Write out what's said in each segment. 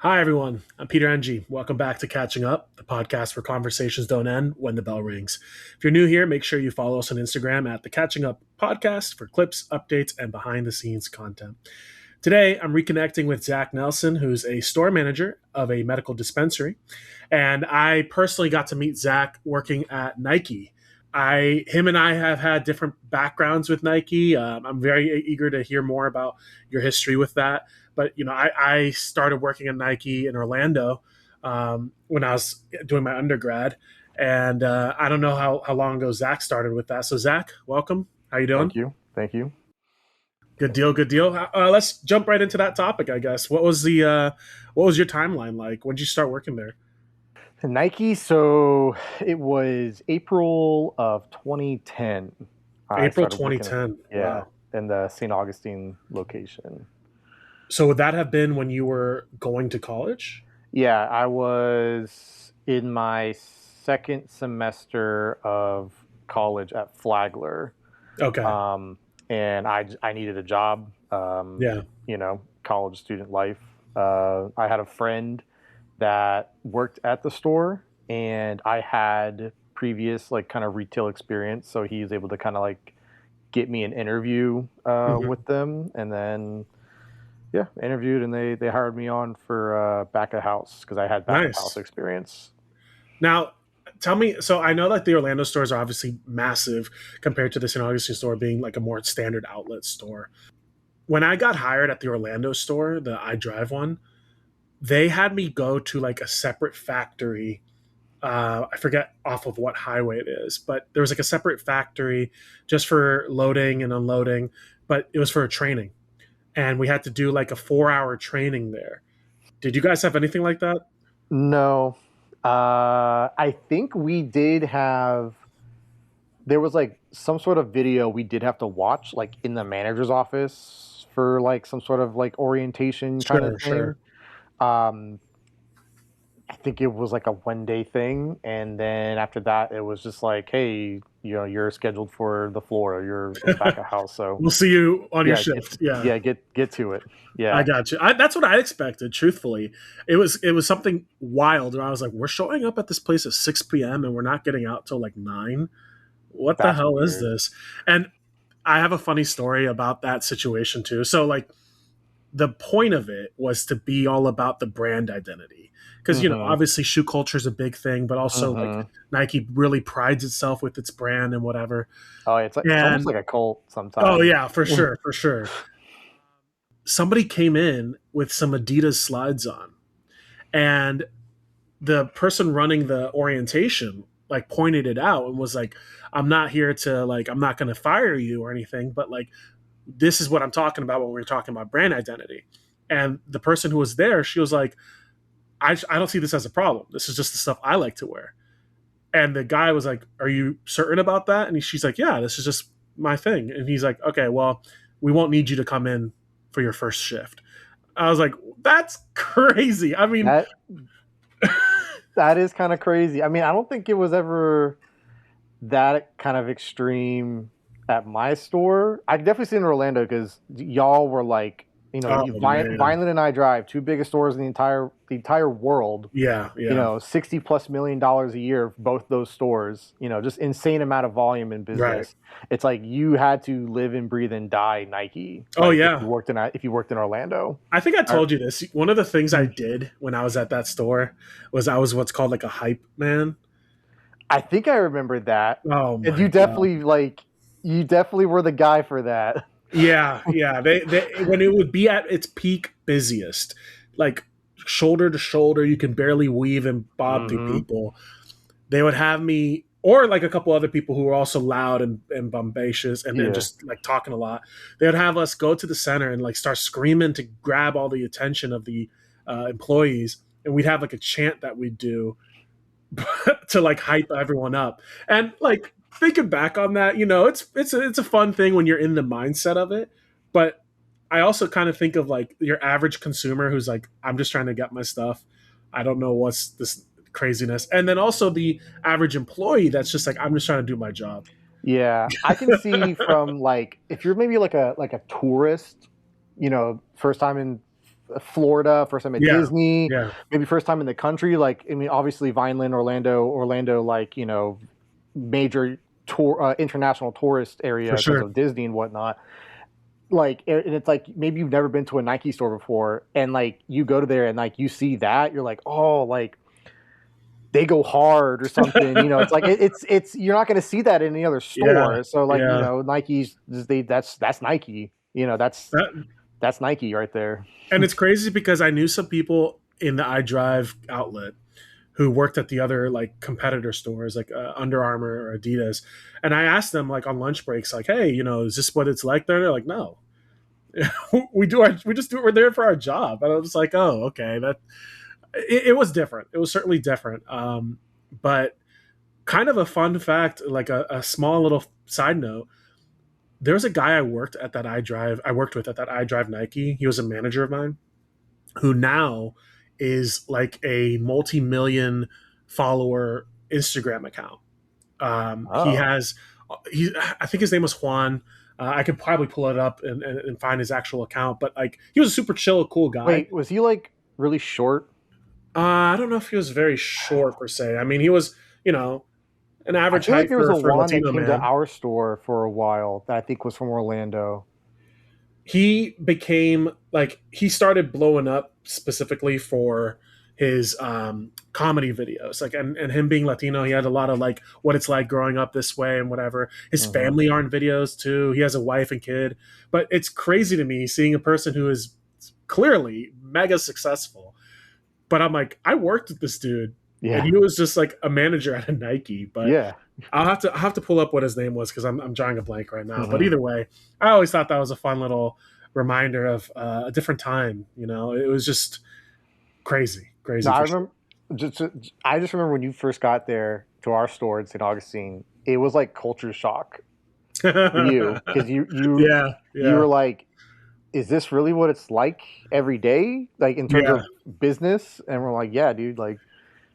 Hi, everyone. I'm Peter Ng. Welcome back to Catching Up, the podcast where conversations don't end when the bell rings. If you're new here, make sure you follow us on Instagram at the Catching Up Podcast for clips, updates, and behind the scenes content. Today, I'm reconnecting with Zach Nelson, who's a store manager of a medical dispensary. And I personally got to meet Zach working at Nike. Him and I have had different backgrounds with Nike. I'm very eager to hear more about your history with that. But I started working at Nike in Orlando when I was doing my undergrad, and I don't know how long ago Zach started with that. So Zach, welcome. How you doing? Thank you. Thank you. Good deal. Good deal. Let's jump right into that topic. I guess. What was your timeline like? When did you start working there? Nike, so it was April of 2010. I April started working 2010. Wow. in the St. Augustine location. So would that have been when you were going to college? Yeah, I was in my second semester of college at Flagler. Okay. And I needed a job. Yeah. College student life. I had a friend that worked at the store, and I had previous kind of retail experience, so he was able to kind of get me an interview with them, and then interviewed, and they hired me on for back of house because I had back of house experience. Now, tell me, so I know that the Orlando stores are obviously massive compared to the St. Augustine store being like a more standard outlet store. When I got hired at the Orlando store, the iDrive one, they had me go to like a separate factory. I forget off of what highway it is, but there was like a separate factory just for loading and unloading, but it was for a training. And we had to do like a 4-hour training there. Did you guys have anything like that? No. I think we did have, there was like some sort of video we did have to watch like in the manager's office for like some sort of like orientation kind of thing. Sure. I think it was like a 1 day thing, and then after that it was just like, hey, you're scheduled for the floor, you're back at house, so we'll see you on your shift. Get to it. I got you. That's what I expected, truthfully. It was something wild, and I was like, we're showing up at this place at 6 p.m. and we're not getting out till like 9. What the hell is this? And I have a funny story about that situation too. So like the point of it was to be all about the brand identity, because obviously shoe culture is a big thing, but also like Nike really prides itself with its brand and whatever. Oh, it's almost like a cult sometimes. Oh yeah, for sure. Somebody came in with some Adidas slides on, and the person running the orientation like pointed it out and was like, I'm not here to like, I'm not going to fire you or anything, but like, this is what I'm talking about when we're talking about brand identity. And the person who was there, she was like, I don't see this as a problem. This is just the stuff I like to wear. And the guy was like, are you certain about that? And she's like, yeah, this is just my thing. And he's like, okay, well, we won't need you to come in for your first shift. I was like, that's crazy. I mean, that is kind of crazy. I mean, I don't think it was ever that kind of extreme at my store. I definitely see it in Orlando because y'all were like, Vineland and iDrive, two biggest stores in the entire world. Yeah. $60+ million a year for both those stores. Just insane amount of volume in business. Right. It's like you had to live and breathe and die Nike. Oh yeah. If you worked in Orlando. I think I told you this. One of the things I did when I was at that store was I was what's called like a hype man. I think I remember that. Oh my and you definitely God. You definitely were the guy for that. Yeah. They when it would be at its peak busiest, like shoulder to shoulder, you can barely weave and bob through people. They would have me, or like a couple other people who were also loud and bombacious and just like talking a lot. They would have us go to the center and like start screaming to grab all the attention of the employees, and we'd have like a chant that we'd do to like hype everyone up. And like thinking back on that, it's a fun thing when you're in the mindset of it. But I also kind of think of like your average consumer who's like, I'm just trying to get my stuff. I don't know what's this craziness. And then also the average employee that's just like, I'm just trying to do my job. Yeah, I can see from like if you're maybe like a tourist, first time in Florida, first time at Yeah, Disney, yeah, maybe first time in the country. Like, I mean, obviously Vineland, Orlando, like, major tour, international tourist area for because sure. of Disney and whatnot. Like, and it's like maybe you've never been to a Nike store before, and like you go to there and like you see that, you're like, oh, like they go hard or something. It's like it's you're not going to see that in any other Yeah, store. So like, yeah. Nike's that's Nike. That's Nike right there. And it's crazy because I knew some people in the iDrive outlet who worked at the other like competitor stores like Under Armour or Adidas, and I asked them like on lunch breaks, like, "Hey, is this what it's like there?" They're like, "No, we just do it. We're there for our job." And I was like, "Oh, okay." It was different. It was certainly different. But kind of a fun fact, like a small little side note. There was a guy I worked with at that iDrive Nike. He was a manager of mine who now is like a multi-million follower Instagram account. He Oh, has, I think his name was Juan. I could probably pull it up and find his actual account, but like he was a super chill, cool guy. wait, was he like really short? I don't know if he was very short per se. I mean, he was, you know, an I average feel like height there was a for a Juan that Latino came to man. our store for a while that I think was from Orlando. He became like he started blowing up specifically for his comedy videos, like and him being Latino, he had a lot of like what it's like growing up this way and whatever. His Hmm. family are in videos too. He has a wife and kid, but it's crazy to me seeing a person who is clearly mega successful. But I'm like, I worked with this dude, and Yeah, he was just like a manager at a Nike. But yeah. I'll have to pull up what his name was because I'm drawing a blank right now. But Hmm. either way, I always thought that was a fun little reminder of a different time. It was just crazy, No, crazy I for remember. Just, I just remember when you first got there to our store in St. Augustine, it was like culture shock for sure. you because Yeah, you yeah, were like, "Is this really what it's like every day? Like in terms yeah. of business?" And we're like, "Yeah, dude. Like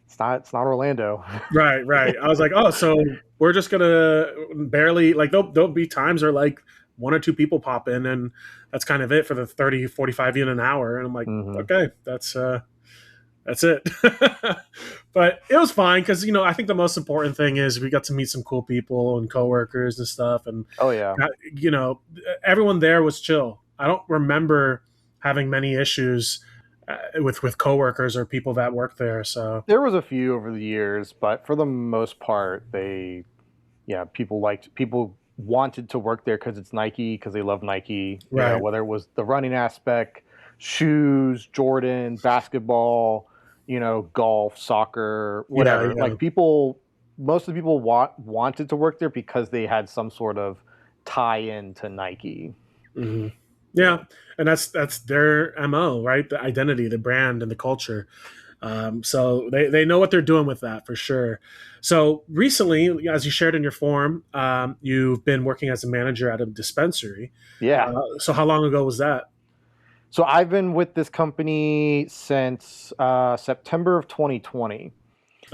it's not Orlando." Right, right. I was like, oh, so we're just gonna barely like there'll be times where like one or two people pop in and that's kind of it for the 30, 45 in an hour. And I'm like, Hmm. okay, that's it. But it was fine because I think the most important thing is we got to meet some cool people and coworkers and stuff, and Oh yeah. you know everyone there was chill. I don't remember having many issues with coworkers or people that work there. So There was a few over the years, but for the most part, yeah, people wanted to work there because it's Nike, because they love Nike. right, Whether it was the running aspect, shoes, Jordan, basketball, golf, soccer, yeah, whatever. yeah. Like most of the people wanted to work there because they had some sort of tie in to Nike. Hmm. Yeah. Yeah, and that's their mo, right? The identity, the brand, and the culture. So they know what they're doing with that for sure. So recently, as you shared in your form, you've been working as a manager at a dispensary. Yeah. So how long ago was that? So I've been with this company since September of 2020.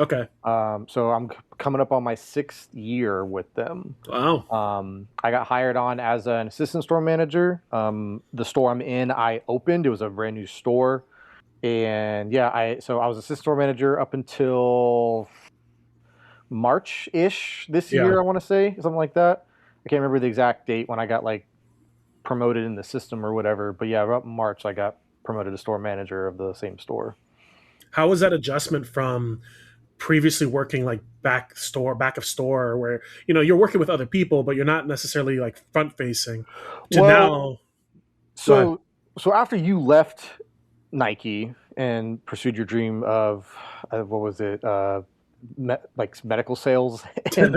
Okay. So I'm coming up on my 6th year with them. Wow. I got hired on as an assistant store manager. The store I'm in, I opened. It was a brand new store, and yeah, I was assistant store manager up until March ish this Yeah. year. I want to say something like that. I can't remember the exact date when I got like promoted in the system or whatever. But yeah, about March I got promoted to store manager of the same store. How was that adjustment from previously working like back of store, where you're working with other people, but you're not necessarily like front facing, to Well, now? Go ahead. so so after you left Nike and pursued your dream of what was it? Like medical sales and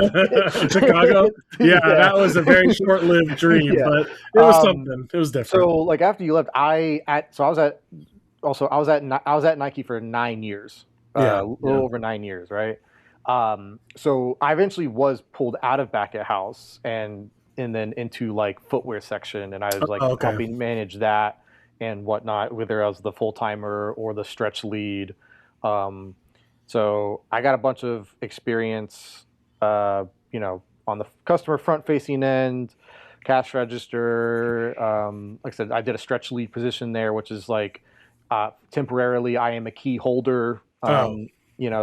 Chicago. Yeah, yeah, that was a very short-lived dream, yeah. but it was Um, something. It was different. so like after you left, I was at Nike for 9 years, Yeah, a yeah. little over 9 years, right? So I eventually was pulled out of back at house and then into like footwear section, and I was like Oh, okay. helping manage that and whatnot, whether I was the full timer or the stretch lead. Um, so I got a bunch of experience, on the customer front facing end, cash register. Like I said, I did a stretch lead position there, which is like Temporarily, I am a key holder. Oh,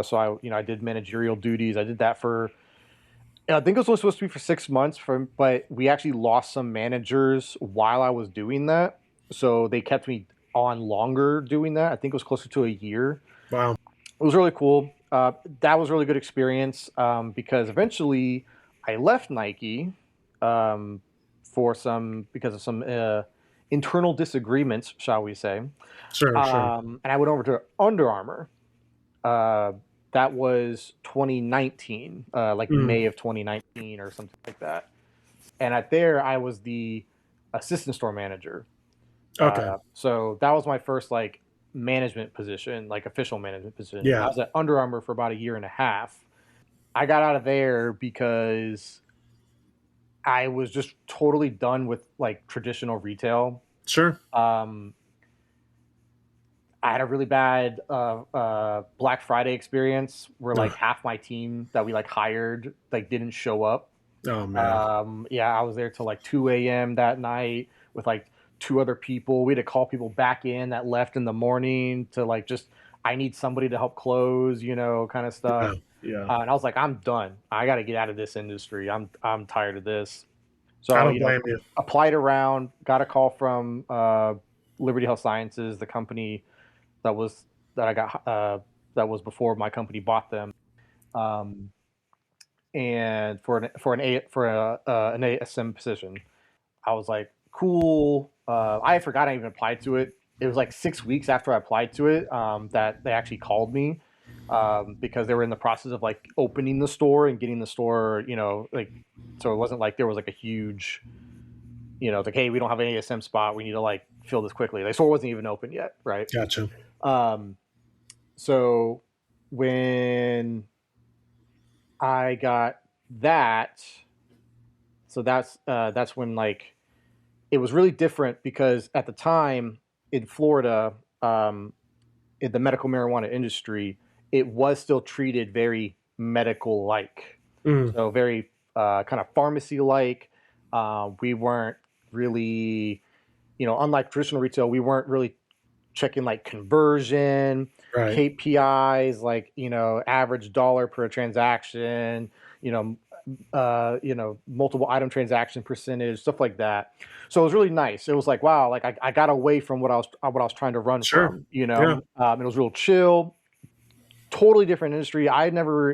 So I did managerial duties. I did that for, I think it was only supposed to be for 6 months, but we actually lost some managers while I was doing that. So they kept me on longer doing that. I think it was closer to a year. wow. It was really cool. That was a really good experience because eventually I left Nike um, because of some internal disagreements, shall we say. Sure, sure. And I went over to Under Armour. Uh, that was 2019, like Mm, May of 2019 or something like that. And at there, I was the assistant store manager. okay. So that was my first like management position, like official management position. I Yeah, was at Under Armour for about a year and a half. I got out of there because I was just totally done with like traditional retail. sure. Um, I had a really bad Black Friday experience where Ugh. like half my team that we like hired like didn't show up. Oh man. Yeah, I was there till like 2 a.m. that night with like two other people. We had to call people back in that left in the morning to like just, I need somebody to help close, kind of Yeah, stuff. yeah. And I was like, I'm done. I got to get out of this industry. I'm tired of this. I So don't blame you. applied around, got a call from Liberty Health Sciences, the company that was that I got that was before my company bought them. Um, and an ASM position. I was like, cool. I forgot I even applied to it. It was like 6 weeks after I applied to it that they actually called me because they were in the process of like opening the store and getting the store, like, so it wasn't like there was like a huge, it's like, hey, we don't have an ASM spot. We need to like fill this quickly. The store wasn't even open yet, right? Gotcha. Um, so when I got that, that's when like it was really different because at the time in Florida, in the medical marijuana industry, it was still treated very medical like, Mm, so very kind of pharmacy like. We weren't really, unlike traditional retail, we weren't really checking like conversion, right. KPIs, like average dollar per transaction, you know, multiple item transaction percentage, stuff like that. So it was really nice. It was like, wow, like I got away from what I was trying to run Sure. from. Yeah. It was real chill, totally different industry. I never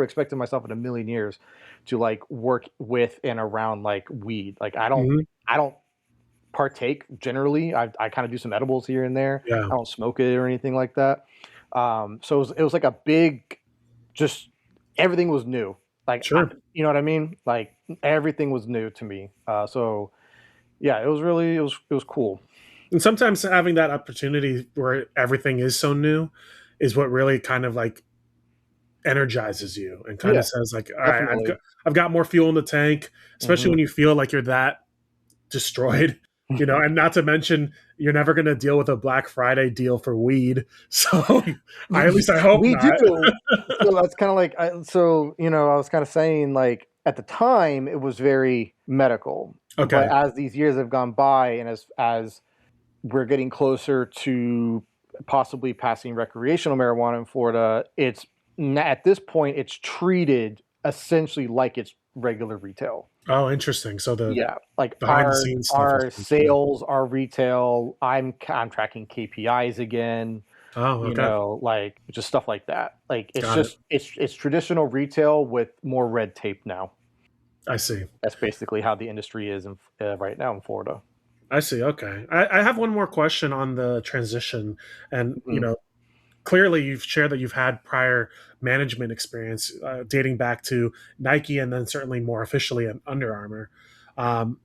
expected myself in a million years to like work with and around like weed. Like Hmm. I don't partake generally. I kind of do some edibles here and there. Yeah. I don't smoke it or anything like that. So it was like a big, just everything was new. Like, Sure. you know what I mean? Like everything was new to me. So yeah, it was cool. And sometimes having that opportunity where everything is so new is what really kind of like energizes you and kind Yeah, of says like, all right, definitely. I've got more fuel in the tank, especially Hmm. when you feel like you're that destroyed, and not to mention you're never going to deal with a Black Friday deal for weed. So at least I hope We not. do. So that's kind of like, I was kind of saying like at the time it was very medical, but Okay. as these years have gone by and as we're getting closer to possibly passing recreational marijuana in Florida, at this point it's treated essentially like it's regular retail. Oh, interesting. So the Yeah, like behind the our scenes stuff is our pretty cool. sales, our retail. I'm tracking KPIs again. Oh, okay. Like just stuff like that. Like it's Got it. just it's traditional retail with more red tape now. I see. That's basically how the industry is right now in Florida. I see. Okay. I have one more question on the transition. And, Mhm. clearly you've shared that you've had prior management experience dating back to Nike and then certainly more officially at Under Armour. Um,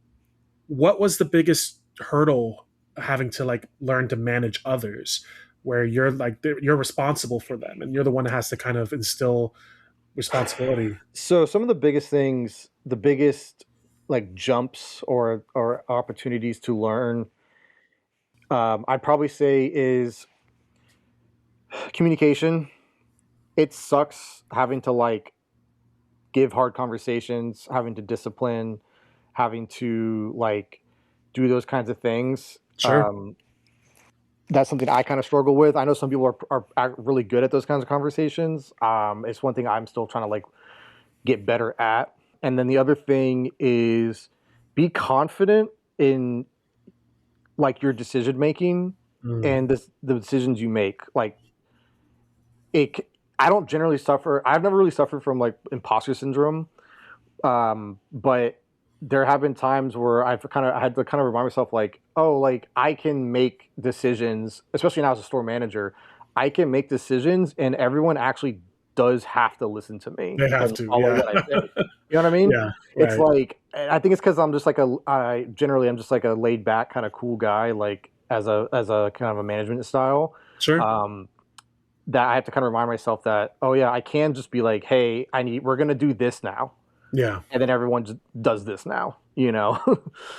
what was the biggest hurdle having to like learn to manage others where you're like you're responsible for them and you're the one that has to kind of instill responsibility? So some of the biggest things, the biggest like jumps or opportunities to learn, I'd probably say is communication. It sucks having to like give hard conversations, having to discipline, having to like do those kinds of things. Sure. that's something I kind of struggle with. I know some people are really good at those kinds of conversations. It's one thing I'm still trying to like get better at. And then the other thing is be confident in like your decision making Mm. and the decisions you make. Like it, I don't generally suffer. I've never really suffered from like imposter syndrome, but there have been times where I had to kind of remind myself like, oh, like I can make decisions, especially now as a store manager. I can make decisions, and everyone actually does have to listen to me They have and to, follow yeah. what I say. You know what I mean? Yeah, It's right. like I think it's because I'm just like I'm just like a laid back kind of cool guy, like as a kind of a management style. Sure. Um, that I have to kind of remind myself that, oh yeah, I can just be like, hey, we're gonna do this now, Yeah. and then everyone just does this now, you know.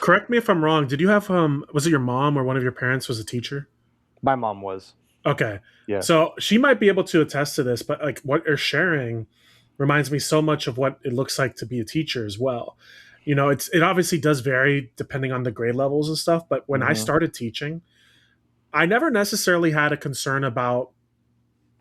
Correct me if I'm wrong. Did you have was it your mom or one of your parents was a teacher? My mom was, Okay. yeah. So she might be able to attest to this, but like what you're sharing reminds me so much of what it looks like to be a teacher as well. It obviously does vary depending on the grade levels and stuff, but when I Hmm. started teaching, I never necessarily had a concern about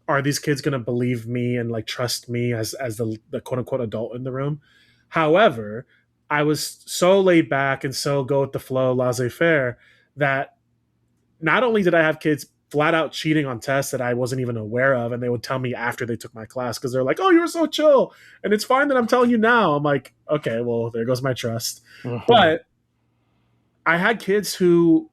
are these kids going to believe me and like trust me as the quote unquote adult in the room. However, I was so laid back and so go with the flow, laissez faire, that not only did I have kids flat out cheating on tests that I wasn't even aware of, and they would tell me after they took my class because they're like, "Oh, you were so chill," and it's fine that I'm telling you now. I'm like, okay, well, there goes my trust. Hmm. But I had kids who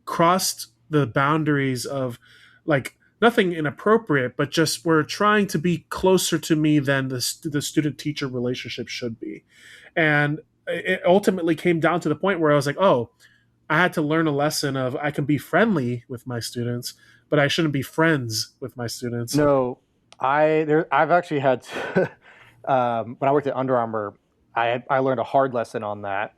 crossed the boundaries of like nothing inappropriate, but just were trying to be closer to me than the student teacher relationship should be, and it ultimately came down to the point where I was like, oh, I had to learn a lesson of I can be friendly with my students, but I shouldn't be friends with my students. No, I've actually had to, when I worked at Under Armour, I learned a hard lesson on that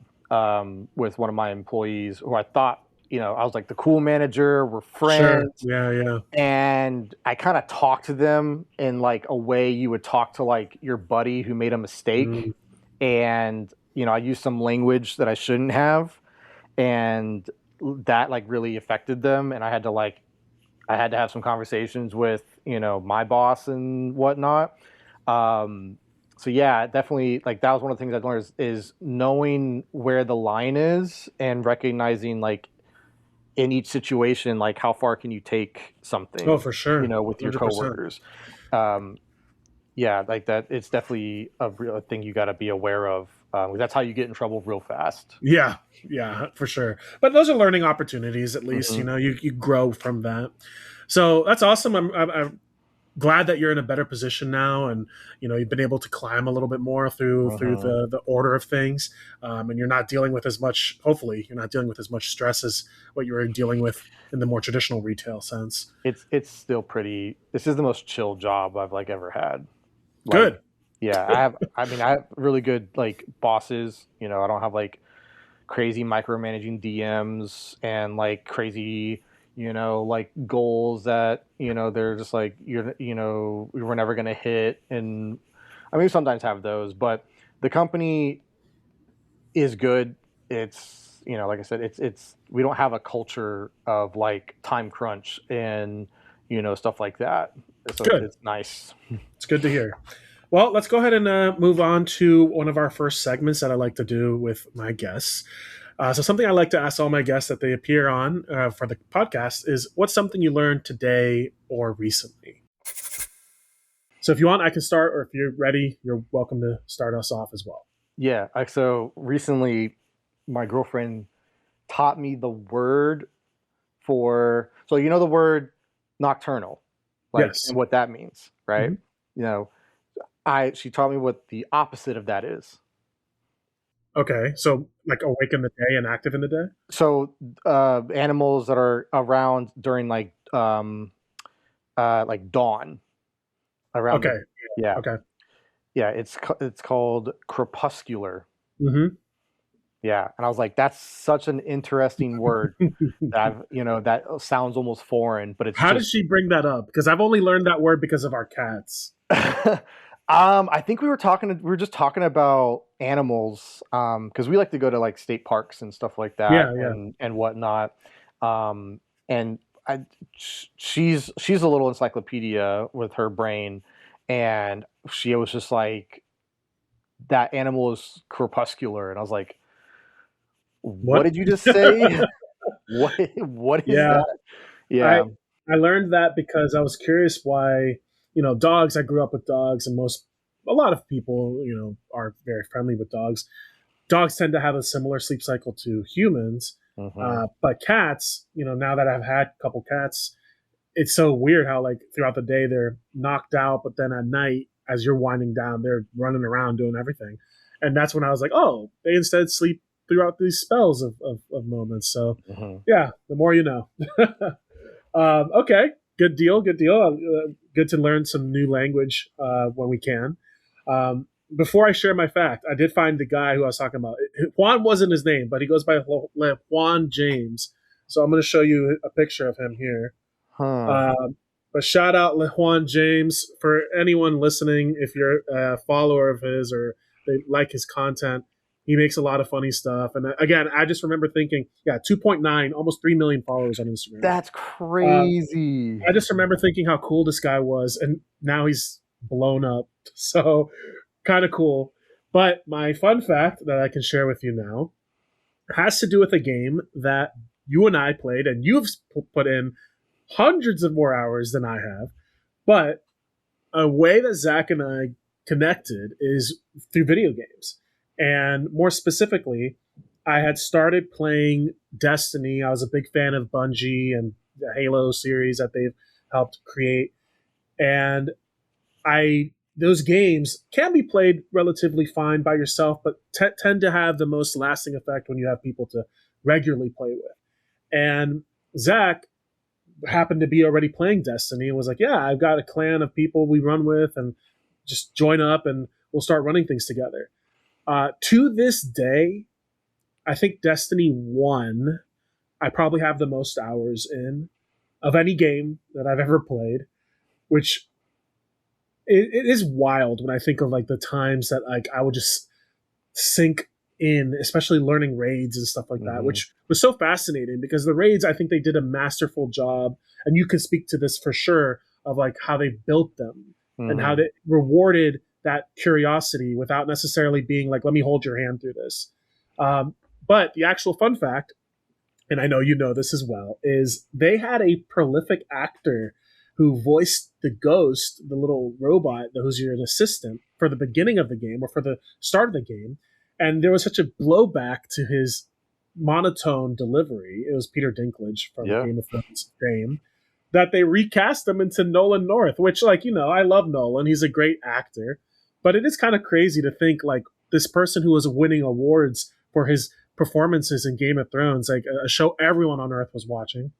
with one of my employees who I thought, I was like the cool manager, we're Sure. friends, Yeah. Yeah. and I kind of talked to them in like a way you would talk to like your buddy who made a mistake, Mm, and I used some language that I shouldn't have, and that like really affected them, and I had to have some conversations with my boss and whatnot. Um, so yeah, definitely like that was one of the things I learned is knowing where the line is and recognizing like in each situation like how far can you take oh, something for sure. with your 100%. coworkers. Um, yeah, like that. It's definitely a real thing you got to be aware of. That's how you get in trouble real fast. Yeah. Yeah, for sure. But those are learning opportunities, at least. Hmm. You grow from that. So that's awesome. I'm glad that you're in a better position now, and you've been able to climb a little bit more through Hmm. the order of things, and you're not dealing with as much. Hopefully, you're not dealing with as much stress as what you were dealing with in the more traditional retail sense. It's still pretty. This is the most chill job I've like ever had. Like, Good. yeah, I have. I mean, I have really good like bosses. I don't have like crazy micromanaging DMs and like crazy, like goals that they're just like we're never gonna hit. And I mean, we sometimes have those, but the company is good. It's like I said, it's we don't have a culture of like time crunch and stuff like that. So Good. it's nice. It's good to hear. Well, let's go ahead and move on to one of our first segments that I like to do with my guests. So, something I like to ask all my guests that they appear on for the podcast is what's something you learned today or recently? So, if you want, I can start, or if you're ready, you're welcome to start us off as well. Yeah. So recently, my girlfriend taught me the word for so the word nocturnal, like Yes. and what that means, right? Hmm. You know, I she taught me what the opposite of that is. Okay. So, like awake in the day and active in the day? So animals that are around during like dawn around the Okay. yeah. Okay. Yeah, it's called crepuscular. Hmm. Yeah, and I was like, that's such an interesting word that that sounds almost foreign, but it's How did just she bring that up? Because I've only learned that word because of our cats. I think we were just talking about animals, because we like to go to like state parks and stuff like that Yeah. Yeah. and whatnot. And I she's a little encyclopedia with her brain, and she was just like, that animal is crepuscular, and I was like, what What? did you just say? What is Yeah, that? I Yeah. I learned that because I was curious why, dogs. I grew up with dogs, and a lot of people, are very friendly with dogs. Dogs tend to have a similar sleep cycle to humans, Hmm. but cats, now that I've had a couple cats, it's so weird how like throughout the day they're knocked out, but then at night, as you're winding down, they're running around doing everything, and that's when I was like, oh, they instead sleep throughout these spells of moments. So, Hmm. yeah, the more you know. Okay, good deal, good deal. Good to learn some new language when we can. Before I share my fact, I did find the guy who I was talking about. Juan wasn't his name, but he goes by Juan James. So I'm going to show you a picture of him here. Huh. Um, but shout out LeJuan James for anyone listening. If you're a follower of his or they like his content, he makes a lot of funny stuff. And again, I just remember thinking, yeah, 2.9, almost 3 million followers on Instagram. That's Uh, crazy. I just remember thinking how cool this guy was, and now he's blown up. So kind of cool. But my fun fact that I can share with you now has to do with a game that you and I played, and you've put in hundreds of more hours than I have. But a way that Zach and I connected is through video games. And more specifically, I had started playing Destiny. I was a big fan of Bungie and the Halo series that they've helped create. And those games can be played relatively fine by yourself, but tend to have the most lasting effect when you have people to regularly play with. And Zach happened to be already playing Destiny and was like, "Yeah, I've got a clan of people we run with, and just join up and we'll start running things together." To this day, I think Destiny 1, I probably have the most hours in of any game that I've ever played, which it is wild when I think of like the times that like I would just sink in, especially learning raids and stuff like that, Hmm. which was so fascinating because the raids, I think they did a masterful job, and you can speak to this for sure of like how they built them and how Hmm. they rewarded that curiosity without necessarily being like, let me hold your hand through this. But the actual fun fact, and I know you know this as well, is they had a prolific actor who voiced the ghost, the little robot that was your assistant for the beginning of the game or for the start of the game. And there was such a blowback to his monotone delivery. It was Peter Dinklage from Yeah. Game of Thrones fame that they recast him into Nolan North, which, like, I love Nolan. He's a great actor. But it is kind of crazy to think, like, this person who was winning awards for his performances in Game of Thrones, like a show everyone on Earth was watching,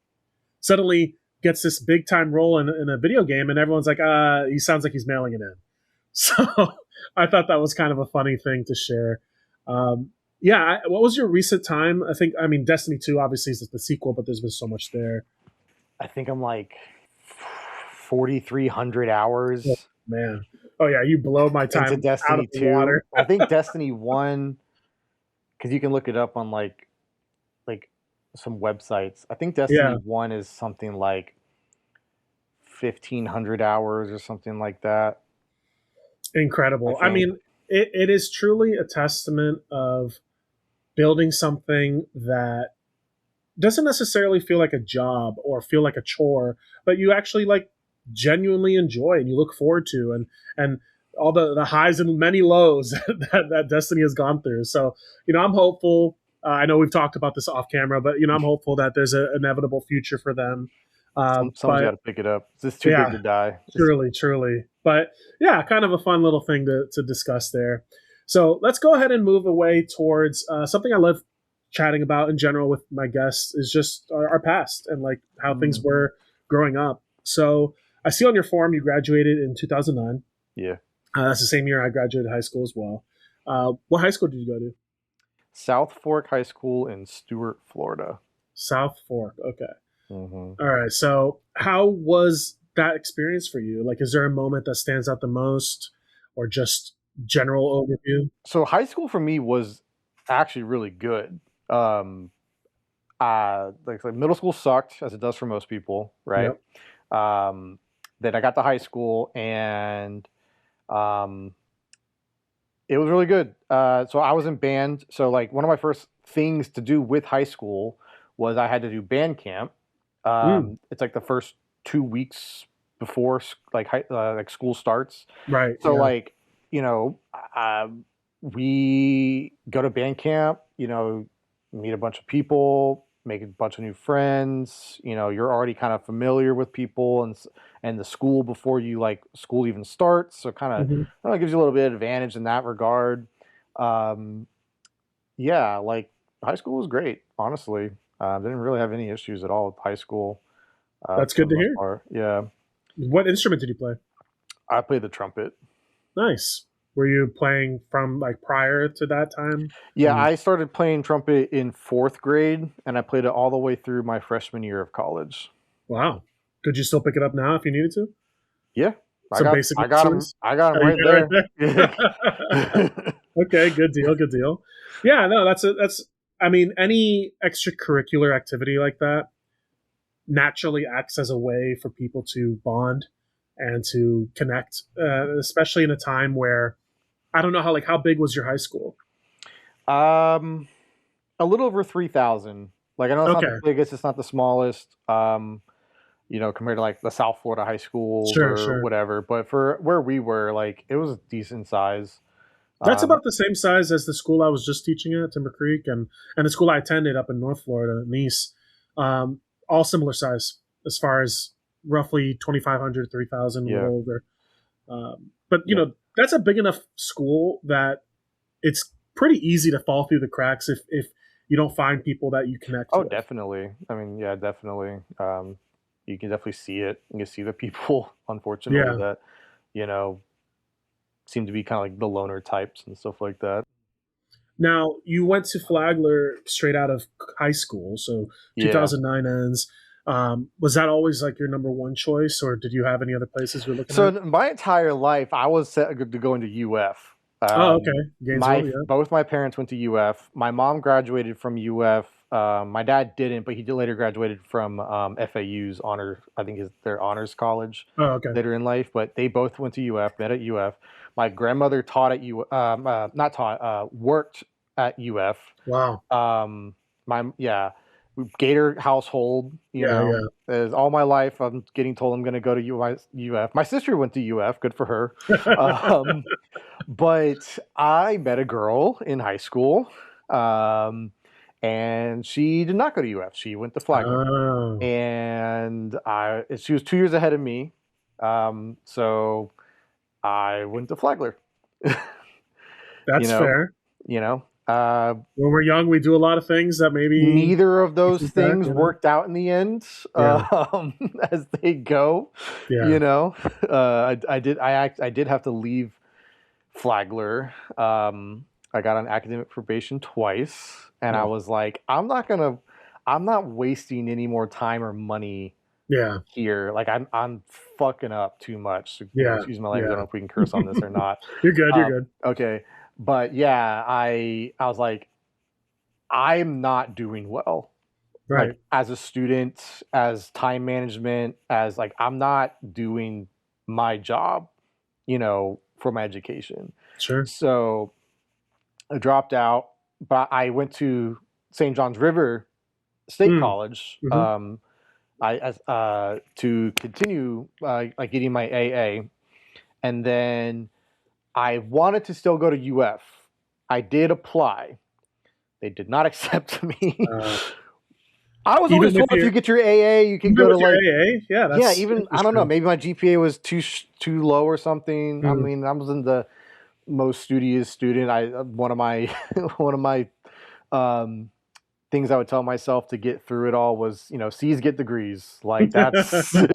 suddenly gets this big time role in a video game, and everyone's like, he sounds like he's mailing it in. So I thought that was kind of a funny thing to share. Yeah, what was your recent time? I mean, Destiny 2 obviously is the sequel, but there's been so much there. I think I'm like 4,300 Oh, hours man. Oh, yeah, you blow my into time out of Destiny the 2. water. I think Destiny 1, because you can look it up on like some websites. I think Destiny Yeah, 1 is something like 1,500 hours or something like that. I incredible. I think. mean, it is truly a testament of building something that doesn't necessarily feel like a job or feel like a chore, but you actually like genuinely enjoy and you look forward to, and all the highs and many lows that Destiny has gone through. So I'm hopeful. I know we've talked about this off camera, but I'm hopeful that there's an inevitable future for them. Someone's got But to pick it up. It's just too big yeah, to die. truly, truly. But yeah, kind of a fun little thing to discuss there. So let's go ahead and move away towards something I love chatting about in general with my guests is just our past and like how things Mm, were growing up. So I see on your form you graduated in 2009. yeah. That's the same year I graduated high school as well. What high school did you go to? South Fork High School in Stuart, Florida. South Fork. Okay. Hmm. All right. So, how was that experience for you? Like, is there a moment that stands out the most, or just general overview? So high school for me was actually really good. Um, like middle school sucked, as it does for most people, right? Yep. Um, then I got to high school, and um, it was really good. So I was in band. So like one of my first things to do with high school was I had to do band camp. Mm, It's like the first 2 weeks before like school starts. right. So Yeah. like, you know, uh, we go to band camp, meet a bunch of people, make a bunch of new friends. You're already kind of familiar with people and the school before you like school even starts. So Hmm. kind of gives you a little bit of advantage in that regard. Um, yeah, like high school was great, honestly. Didn't really have any issues at all with high school That's for good the to most hear. part. Yeah, What instrument did you play? I played the trumpet. Nice. Were you playing from like prior to that time? Yeah, And I started playing trumpet in fourth grade, and I played it all the way through my freshman year of college. wow, could you still pick it up now if you needed to? Yeah, I Some got, basic I got him, lessons. I got him Oh, you right got it there. right there. Okay, good deal, good deal. Yeah, no, that's. I mean, any extracurricular activity like that naturally acts as a way for people to bond and to connect, especially in a time where I don't know how big was your high school? um, a little over 3,000. Like I know it's not the Okay, biggest, it's not the smallest. Compared to like the South Florida high schools sure, or sure. whatever. But for where we were, like it was a decent size. That's Um, about the same size as the school I was just teaching at, Timber Creek, and the school I attended up in North Florida, Nice. Um, all similar size as far as roughly 2,500, 3,000, a yeah, little older. But yeah. that's a big enough school that it's pretty easy to fall through the cracks if you don't find people that you connect Oh, with. definitely. I mean, yeah, definitely. You can definitely see it. You can see the people, unfortunately, Yeah. that you know seem to be kind of like the loner types and stuff like that. Now you went to Flagler straight out of high school, so Yeah. 2009 ends. Was that always like your number one choice, or did you have any other places you're looking So at? in my entire life, I was set to go into UF. Oh, okay, Gainesville, yeah. Both my parents went to UF. My mom graduated from UF. My dad didn't, but he did later graduated from FAU's honor. I think is their honors college Oh, okay. later in life. But they both went to UF. Met at UF. My grandmother taught at U. Not taught. Worked at UF. Wow. My yeah, Gator household. Yeah, yeah. Is all my life I'm getting told I'm going to go to UF. My sister went to UF. Good for her. Um, but I met a girl in high school, um, and she did not go to UF. She went to Flagler, Oh, and she was 2 years ahead of me. So I went to Flagler. you that's know, fair. you know. Uh, When we're young, we do a lot of things that maybe Neither of push those us back. things worked out in the end, Yeah, as they go. yeah. You know, I did have to leave Flagler. I got on academic probation twice, and I Oh, was like, I'm not wasting any more time or money yeah, here. Like I'm fucking up too much. So, yeah, excuse my language. I don't yeah. know if we can curse on this or not. You're good. You're good. Okay, but yeah, I was like, I'm not doing well. Like Right. as a student, as time management, as like I'm not doing my job, for my education. Sure. So I dropped out, but I went to St. John's River State Mm, College. hmm. I as To continue like getting my AA, and then I wanted to still go to UF. I did apply. They did not accept me. Uh, I was even always with told if your you get your AA, you can even go to with your like AA, yeah, yeah, that's even I don't know, interesting. maybe my GPA was too low or something. I Mm, mean, I was in the most studious student. I one of my one of my um, things I would tell myself to get through it all was, C's get degrees. Like that's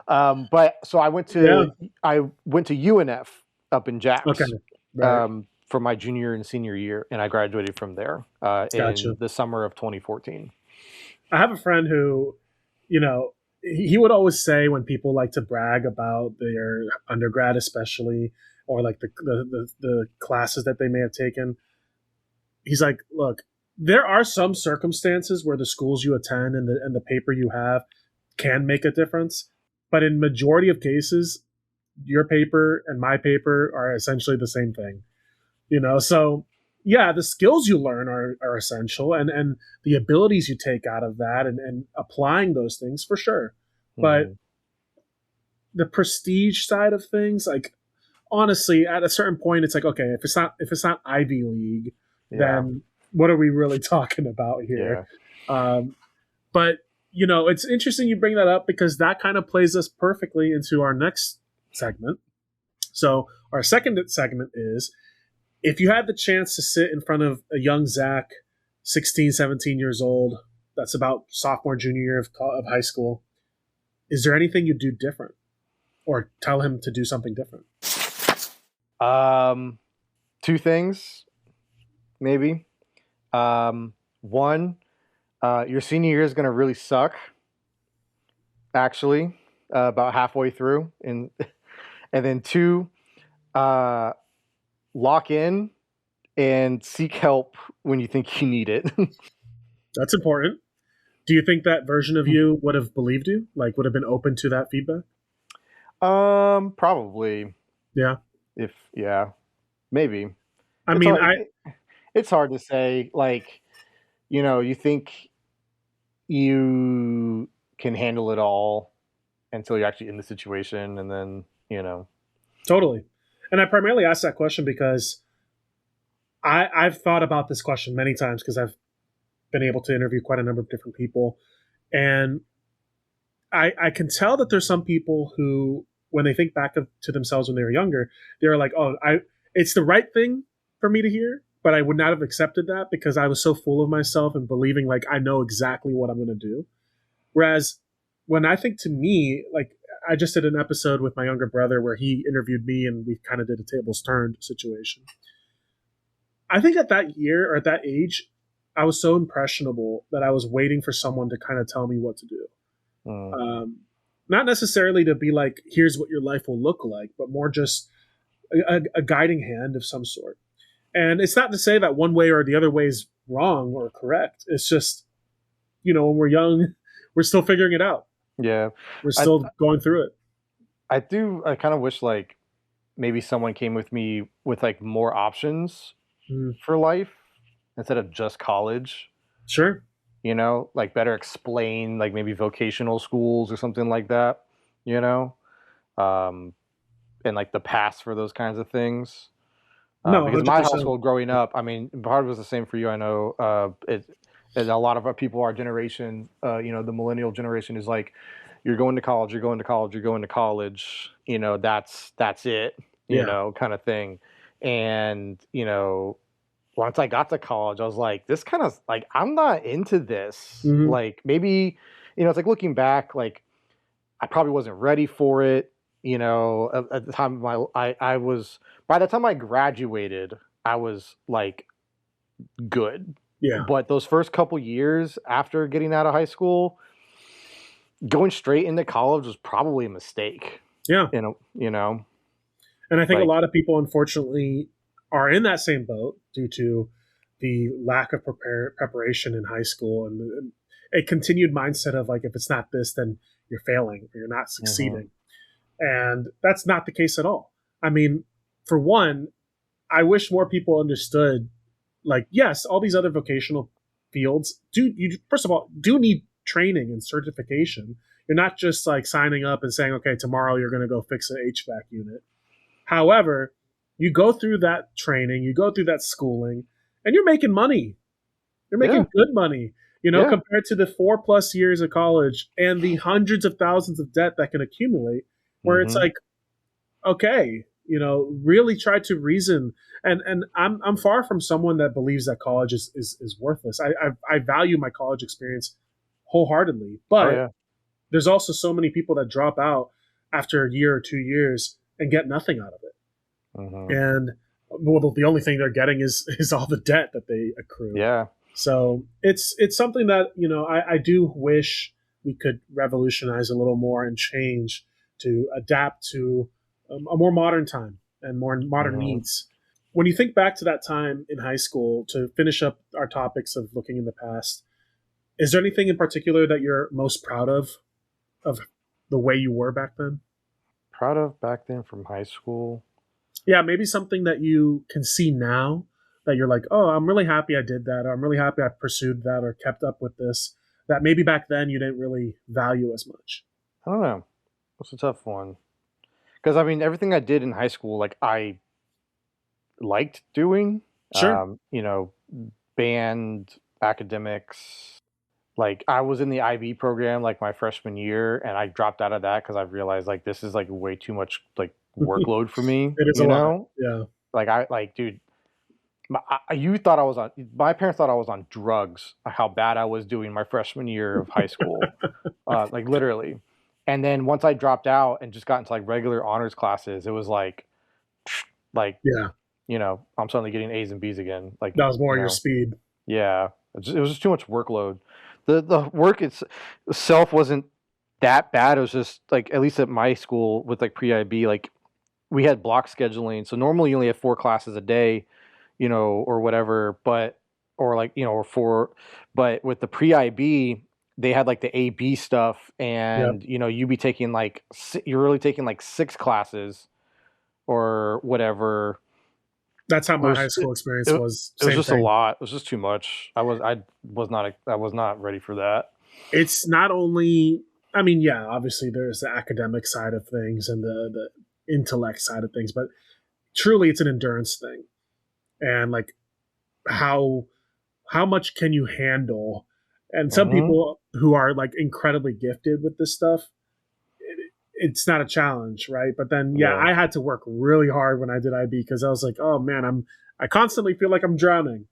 but so yeah. I went to UNF up in Okay. Jax Right. for my junior and senior year, and I graduated from there Gotcha. in the summer of 2014. I have a friend who, you know, he would always say when people like to brag about their undergrad, especially, or like the classes that they may have taken, he's like, look, There are some circumstances where the schools you attend and the paper you have can make a difference, but in majority of cases, your paper and my paper are essentially the same thing. So yeah, the skills you learn are essential, and the abilities you take out of that, and applying those things for sure. But Hmm. the prestige side of things, like honestly, at a certain point, it's like, okay, if it's not Ivy League, Yeah. then what are we really talking about here? Yeah. Um, but it's interesting you bring that up because that kind of plays us perfectly into our next segment. So our second segment is, if you had the chance to sit in front of a young Zach, 16, 17 years old, that's about sophomore, junior year of high school, is there anything you'd do different or tell him to do something different? Um, Two things, maybe. One, your senior year is going to really suck, actually, about halfway through. And then two, uh, lock in and seek help when you think you need it. That's important. Do you think that version of you would have believed you? Like, would have been open to that feedback? Probably. Yeah. If yeah, maybe. I It's mean, hard. It's hard to say. Like, you think you can handle it all until you're actually in the situation, and then totally. And I primarily asked that question because I've thought about this question many times because I've been able to interview quite a number of different people. And I can tell that there's some people who, when they think back to themselves when they were younger, they're like, "Oh, it's the right thing for me to hear," but I would not have accepted that because I was so full of myself and believing like I know exactly what I'm going to do. Whereas when I think to me, like I just did an episode with my younger brother where he interviewed me and we kind of did a tables turned situation. I think at that year or at that age, I was so impressionable that I was waiting for someone to kind of tell me what to do. mm, Um, Not necessarily to be like, here's what your life will look like, but more just a guiding hand of some sort. And it's not to say that one way or the other way is wrong or correct. It's just, when we're young, we're still figuring it out. yeah. We're I still going through it. I do. I kind of wish like maybe someone came with me with like more options Mm, for life instead of just college. sure. Like better explain like maybe vocational schools or something like that. You know, um, and like the pass for those kinds of things. No, Because in my 100%. household growing up, I mean, part of it was the same for you. I know and a lot of our people, our generation, the millennial generation is like, you're going to college, you're going to college, you're going to college. That's it, Yeah. kind of thing. And once I got to college, I was like, this kind of like I'm not into this. Hmm. Like maybe, it's like looking back, like I probably wasn't ready for it. At the time, I was by the time I graduated, I was like good. Yeah. But those first couple years after getting out of high school, going straight into college was probably a mistake. Yeah. And I think a Like, lot of people, unfortunately, are in that same boat due to the lack of preparation in high school and a continued mindset of like, if it's not this, then you're failing or you're not mhm, succeeding. And that's not the case at all. I mean, for one, I wish more people understood, like, yes, all these other vocational fields first of all, do need training and certification. You're not just like signing up and saying, okay, tomorrow you're going to go fix an HVAC unit. However, you go through that training, you go through that schooling, and you're making money. You're yeah, making good money, yeah, compared to the 4+ years of college and the hundreds of thousands of debt that can accumulate, where it's hmm, like, okay, really try to reason. And I'm far from someone that believes that college is worthless. I value my college experience wholeheartedly, oh but yeah, there's also so many people that drop out after a year or 2 years and get nothing out of it. hmm, And well, the only thing they're getting is all the debt that they accrue. yeah, So it's something that I do wish we could revolutionize a little more and change to adapt to a more modern time and more modern hmm, needs. when you think back to that time in high school, to finish up our topics of looking in the past, is there anything in particular that you're most proud of the way you were back then? Proud of back then from high school. Yeah, maybe something that you can see now that you're like, oh, I'm really happy I did that, or I'm really happy I pursued that or kept up with this, that maybe back then you didn't really value as much. I don't know. What's a tough one? Because I mean, everything I did in high school, like I liked doing. Sure. You know, band, academics. Like I was in the IB program like my freshman year, and I dropped out of that because I realized like this is like way too much like It workload for me. is a You lot. know, Yeah. like I like, dude. You thought I was on. My parents thought I was on drugs. How bad I was doing my freshman year of high school, like literally. And then once I dropped out and just got into like regular honors classes, it was like Yeah. I'm suddenly getting A's and B's again. Like That was more your speed. yeah, it was just too much workload. The work itself wasn't that bad. It was just like at least at my school with like pre IB, like we had block scheduling. So normally you only have 4 classes a day, or whatever. But or like or four, but with the pre IB, they had like the AB stuff, Yep. and you'd be taking like you're really taking like 6 classes or whatever. That's how It my high was school experience it, was. it was Same just a thing. lot. It was just too much. I was not ready for that. It's not only, I mean, yeah, obviously there's the academic side of things and the intellect side of things, but truly it's an endurance thing. And like how how much can you handle? And some Hmm. people who are like incredibly gifted with this stuff, it's not a challenge, right? But then, yeah, Yeah. I had to work really hard when I did IB because I was like, oh man, I constantly feel like I'm drowning,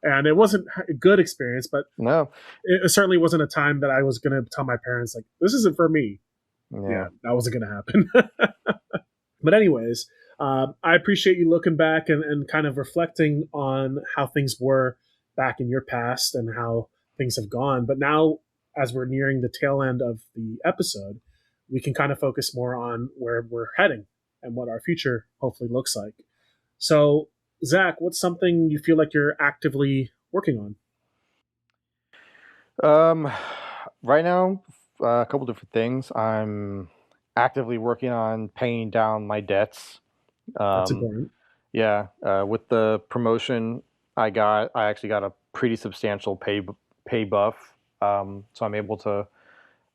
and it wasn't a good experience, but No. it certainly wasn't a time that I was going to tell my parents like this isn't for me. Yeah, Yeah. that wasn't going to happen. But anyways, I appreciate you looking back and kind of reflecting on how things were back in your past and how things have gone. But now, as we're nearing the tail end of the episode, we can kind of focus more on where we're heading and what our future hopefully looks like. So, Zach, what's something you feel like you're actively working on? Um, right now, a couple different things. I'm actively working on paying down my debts. That's Um, important. yeah, with the promotion I actually got a pretty substantial pay buff. So I'm able to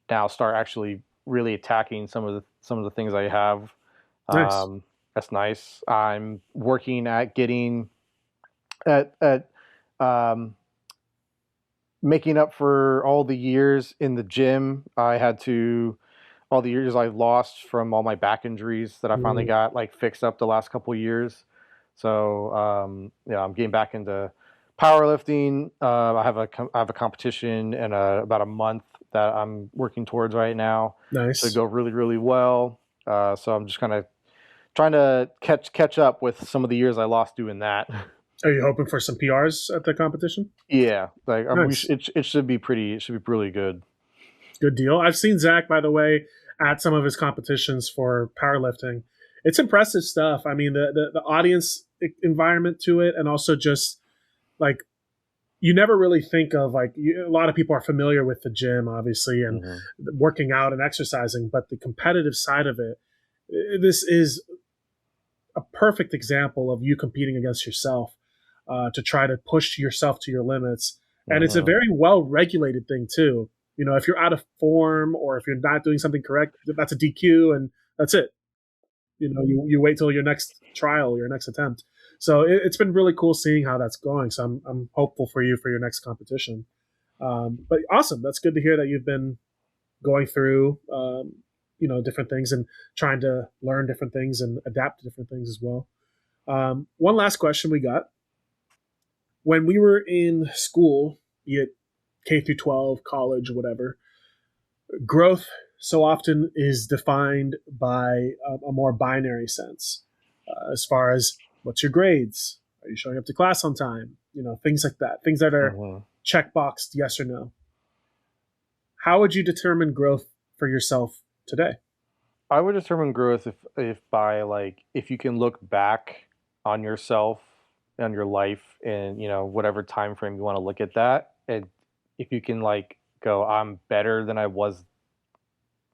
now start actually really attacking some of the things I have. Nice. That's nice. I'm working at getting at um, making up for all the years in the gym. All the years I've lost from all my back injuries that I finally Mm, got like fixed up the last couple years. So yeah, I'm getting back into powerlifting. I have a competition in about a month that I'm working towards right now. Should nice. go really really well. So I'm just kind of trying to catch up with some of the years I lost doing that. Are you hoping for some PRs at the competition? Yeah, like Nice. it should be pretty. It should be really good. Good deal. I've seen Zach, by the way, at some of his competitions for powerlifting. It's impressive stuff. I mean, the audience environment to it, and also just like you never really think of like a lot of people are familiar with the gym, obviously, and Hmm. working out and exercising, but the competitive side of it, this is a perfect example of you competing against yourself to try to push yourself to your limits. And it's a Hmm. very well regulated thing too. You know, if you're out of form or if you're not doing something correct, that's a DQ and that's it. You know, you wait till your next trial, your next attempt. So it's been really cool seeing how that's going. So I'm hopeful for you for your next competition. But awesome, that's good to hear that you've been going through different things and trying to learn different things and adapt to different things as well. One last question we got. When we were in school, be it K through 12, college, whatever, growth so often is defined by a more binary sense, as far as what's your grades? Are you showing up to class on time? You know, things like that, things that are Hmm. checkboxed yes or no. How would you determine growth for yourself today? I would determine growth if by like if you can look back on yourself on your life and, whatever time frame you want to look at that. And if you can like go, I'm better than I was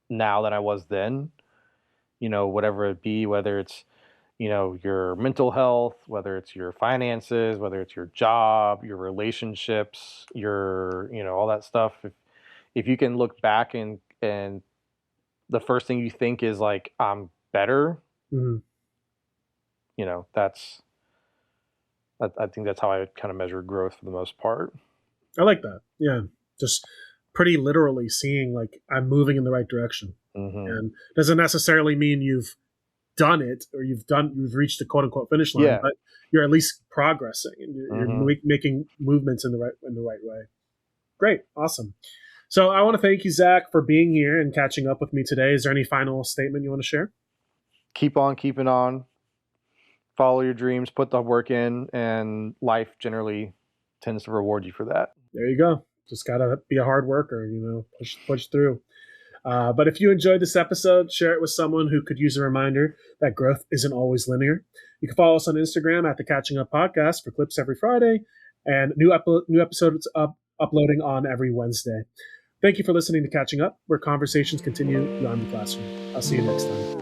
now than I was then, whatever it be, whether it's, your mental health, whether it's your finances, whether it's your job, your relationships, your, all that stuff. If you can look back and the first thing you think is like, I'm better, Mhm. that's, I think that's how I kind of measure growth for the most part. I like that. Yeah, just pretty literally seeing like I'm moving in the right direction, Hmm. and doesn't necessarily mean you've done it or you've reached the quote unquote finish line, Yeah. but you're at least progressing and you're Hmm. making movements in the right way. Great, awesome. So I want to thank you, Zach, for being here and catching up with me today. Is there any final statement you want to share? Keep on keeping on, follow your dreams, put the work in, and life generally tends to reward you for that. There you go. Just gotta be a hard worker, push through. But if you enjoyed this episode, share it with someone who could use a reminder that growth isn't always linear. You can follow us on Instagram at the Catching Up Podcast for clips every Friday and new episodes uploading on every Wednesday. Thank you for listening to Catching Up, where conversations continue beyond the classroom. I'll see you next time.